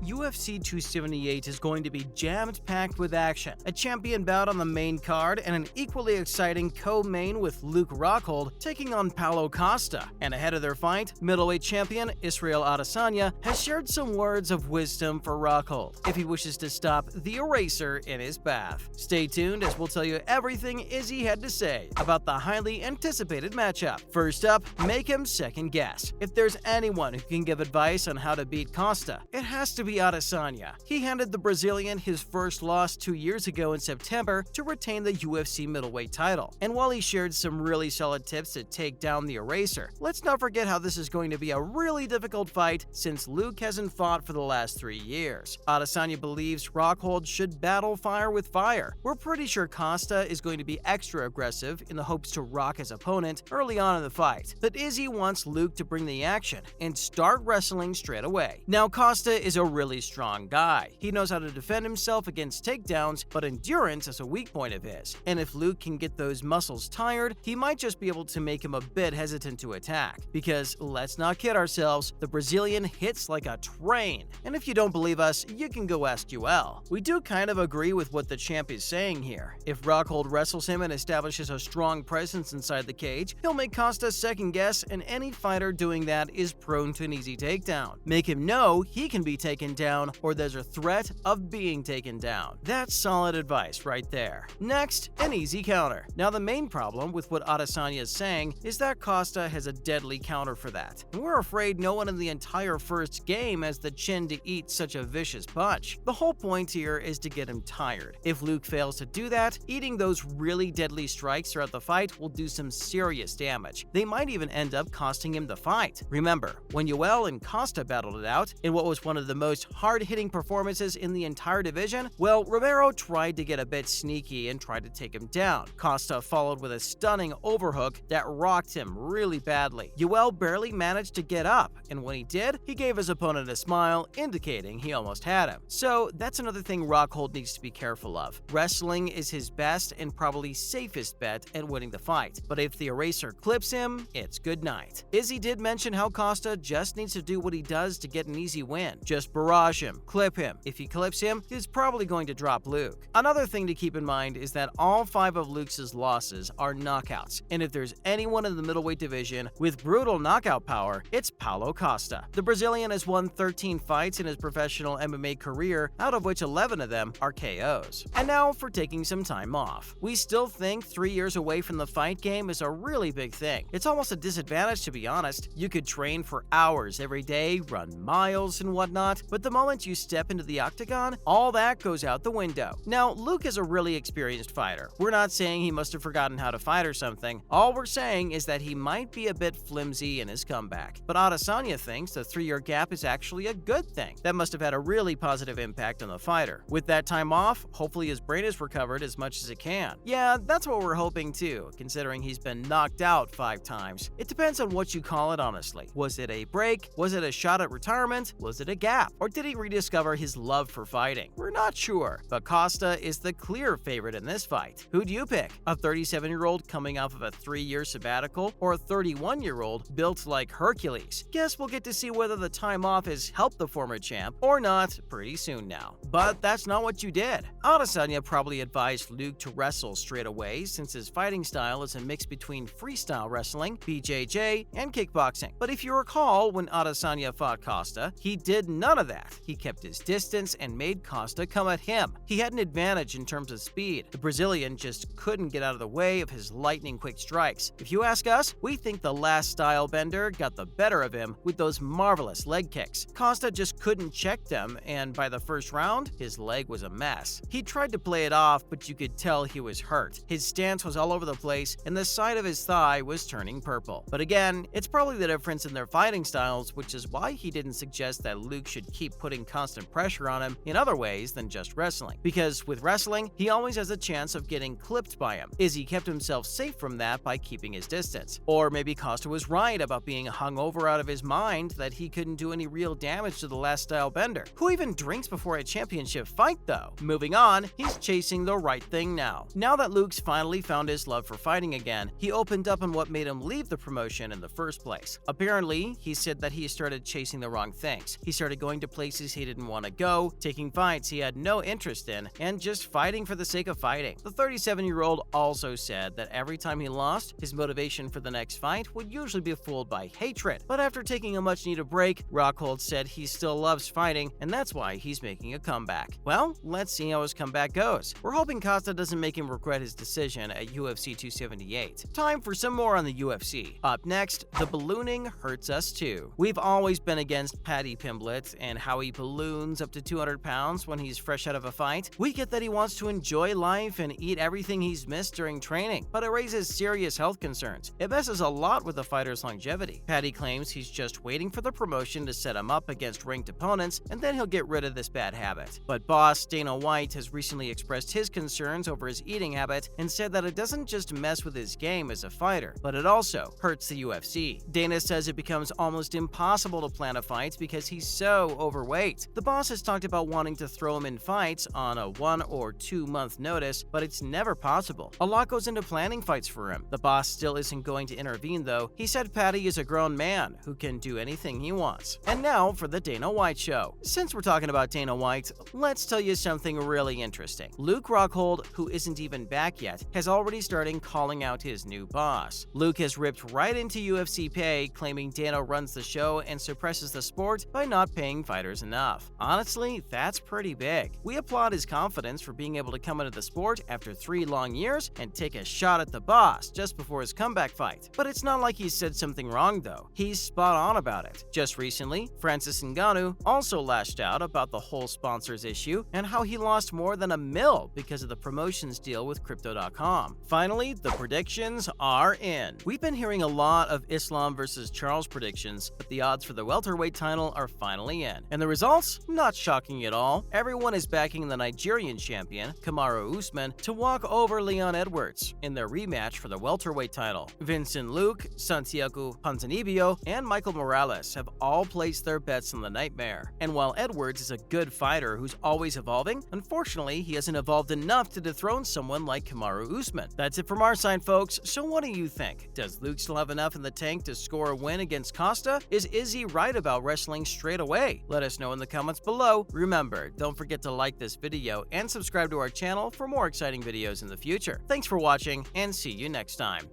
UFC 278 is going to be jammed-packed with action, a champion bout on the main card, and an equally exciting co-main with Luke Rockhold taking on Paulo Costa. And ahead of their fight, middleweight champion Israel Adesanya has shared some words of wisdom for Rockhold if he wishes to stop the eraser in his path. Stay tuned as we'll tell you everything Izzy had to say about the highly anticipated matchup. First up, make him second guess. If there's anyone who can give advice on how to beat Costa, it has to be Adesanya. He handed the Brazilian his first loss 2 years ago in September to retain the UFC middleweight title. And while he shared some really solid tips to take down the eraser, let's not forget how this is going to be a really difficult fight since Luke hasn't fought for the last 3 years. Adesanya believes Rockhold should battle fire with fire. We're pretty sure Costa is going to be extra aggressive in the hopes to rock his opponent early on in the fight, but Izzy wants Luke to bring the action and start wrestling straight away. Now, Costa is a really strong guy. He knows how to defend himself against takedowns, but endurance is a weak point of his. And if Luke can get those muscles tired, he might just be able to make him a bit hesitant to attack. Because, let's not kid ourselves, the Brazilian hits like a train. And if you don't believe us, you can go ask Yoel. We do kind of agree with what the champ is saying here. If Rockhold wrestles him and establishes a strong presence inside the cage, he'll make Costa second guess, and any fighter doing that is prone to an easy takedown. Make him know he can be taken down, or there's a threat of being taken down. That's solid advice right there. Next, an easy counter. Now, the main problem with what Adesanya is saying is that Costa has a deadly counter for that. And we're afraid no one in the entire first game has the chin to eat such a vicious punch. The whole point here is to get him tired. If Luke fails to do that, eating those really deadly strikes throughout the fight will do some serious damage. They might even end up costing him the fight. Remember, when Yoel and Costa battled it out in what was one of the most hard-hitting performances in the entire division, well, Romero tried to get a bit sneaky and tried to take him down. Costa followed with a stunning overhook that rocked him really badly. Yoel barely managed to get up, and when he did, he gave his opponent a smile, indicating he almost had him. So that's another thing Rockhold needs to be careful of. Wrestling is his best and probably safest bet at winning the fight, but if the eraser clips him, it's good night. Izzy did mention how Costa just needs to do what he does to get an easy win. Just barrage him, clip him. If he clips him, he's probably going to drop Luke. Another thing to keep in mind is that all 5 of Luke's losses are knockouts, and if there's anyone in the middleweight division with brutal knockout power, it's Paulo Costa. The Brazilian has won 13 fights in his professional MMA career, out of which 11 of them are KOs. And now for taking some time off. We still think 3 years away from the fight game is a really big thing. It's almost a disadvantage, to be honest. You could train for hours every day, run miles and whatnot, but the moment you step into the octagon, all that goes out the window. Now, Luke is a really experienced fighter. We're not saying he must have forgotten how to fight or something. All we're saying is that he might be a bit flimsy in his comeback. But Adesanya thinks the 3-year gap is actually a good thing. That must have had a really positive impact on the fighter. With that time off, hopefully his brain is recovered as much as it can. Yeah, that's what we're hoping too, considering he's been knocked out 5 times. It depends on what you call it, honestly. Was it a break? Was it a shot at retirement? Was it a gap? Or did he rediscover his love for fighting? We're not sure, but Costa is the clear favorite in this fight. Who do you pick? A 37-year-old coming off of a 3-year sabbatical, or a 31-year-old built like Hercules? Guess we'll get to see whether the time off has helped the former champ or not pretty soon now. But that's not what you did. Adesanya probably advised Luke to wrestle straight away since his fighting style is a mix between freestyle wrestling, BJJ, and kickboxing. But if you recall, when Adesanya fought Costa, he did none of that. He kept his distance and made Costa come at him. He had an advantage in terms of speed. The Brazilian just couldn't get out of the way of his lightning-quick strikes. If you ask us, we think the last style bender got the better of him with those marvelous leg kicks. Costa just couldn't check them, and by the first round, his leg was a mess. He tried to play it off, but you could tell he was hurt. His stance was all over the place, and the side of his thigh was turning purple. But again, it's probably the difference in their fighting styles, which is why he didn't suggest that Luke should keep putting constant pressure on him in other ways than just wrestling. Because with wrestling, he always has a chance of getting clipped by him. Izzy kept himself safe from that by keeping his distance. Or maybe Costa was right about being hungover out of his mind that he couldn't do any real damage to the last style bender. Who even drinks before a championship fight, though? Moving on, he's chasing the right thing now. Now that Luke's finally found his love for fighting again, he opened up on what made him leave the promotion in the first place. Apparently, he said that he started chasing the wrong things. He started going to places he didn't want to go, taking fights he had no interest in, and just fighting for the sake of fighting. The 37-year-old also said that every time he lost, his motivation for the next fight would usually be fueled by hatred. But after taking a much-needed break, Rockhold said he still loves fighting, and that's why he's making a comeback. Well, let's see how his comeback goes. We're hoping Costa doesn't make him regret his decision at UFC 278. Time for some more on the UFC. Up next, the ballooning hurts us too. We've always been against Paddy Pimblett and how he balloons up to 200 pounds when he's fresh out of a fight. We get that he wants to enjoy life and eat everything he's missed during training, but it raises serious health concerns. It messes a lot with a fighter's longevity. Paddy claims he's just waiting for the promotion to set him up against ranked opponents, and then he'll get rid of this bad habit. But boss Dana White has recently expressed his concerns over his eating habit and said that it doesn't just mess with his game as a fighter, but it also hurts the UFC. Dana says it becomes almost impossible to plan a fight because he's so overweight. The boss has talked about wanting to throw him in fights on a 1 or 2 month notice, but it's never possible. A lot goes into planning fights for him. The boss still isn't going to intervene though. He said Paddy is a grown man who can do anything he wants. And now for the Dana White Show. Since we're talking about Dana White, let's tell you something really interesting. Luke Rockhold, who isn't even back yet, has already started calling out his new boss. Luke has ripped right into UFC pay, claiming Dana runs the show and suppresses the sport by not paying fighters enough. Honestly, that's pretty big. We applaud his confidence for being able to come into the sport after 3 long years and take a shot at the boss just before his comeback fight. But it's not like he said something wrong though. He's spot on about it. Just recently, Francis Ngannou also lashed out about the whole sponsors issue and how he lost more than $1 million because of the promotions deal with Crypto.com. Finally, the predictions are in. We've been hearing a lot of Islam versus Charles predictions, but the odds for the welterweight title are finally in. And the results? Not shocking at all. Everyone is backing the Nigerian champion, Kamaru Usman, to walk over Leon Edwards in their rematch for the welterweight title. Vincent Luke, Santiago Ponzinibbio, and Michael Morales have all placed their bets on the Nightmare. And while Edwards is a good fighter who's always evolving, unfortunately he hasn't evolved enough to dethrone someone like Kamaru Usman. That's it from our side, folks. So what do you think? Does Luke still have enough in the tank to score a win against Costa? Is Izzy right about wrestling straight away? Let us know in the comments below. Remember, don't forget to like this video and subscribe to our channel for more exciting videos in the future. Thanks for watching, and see you next time.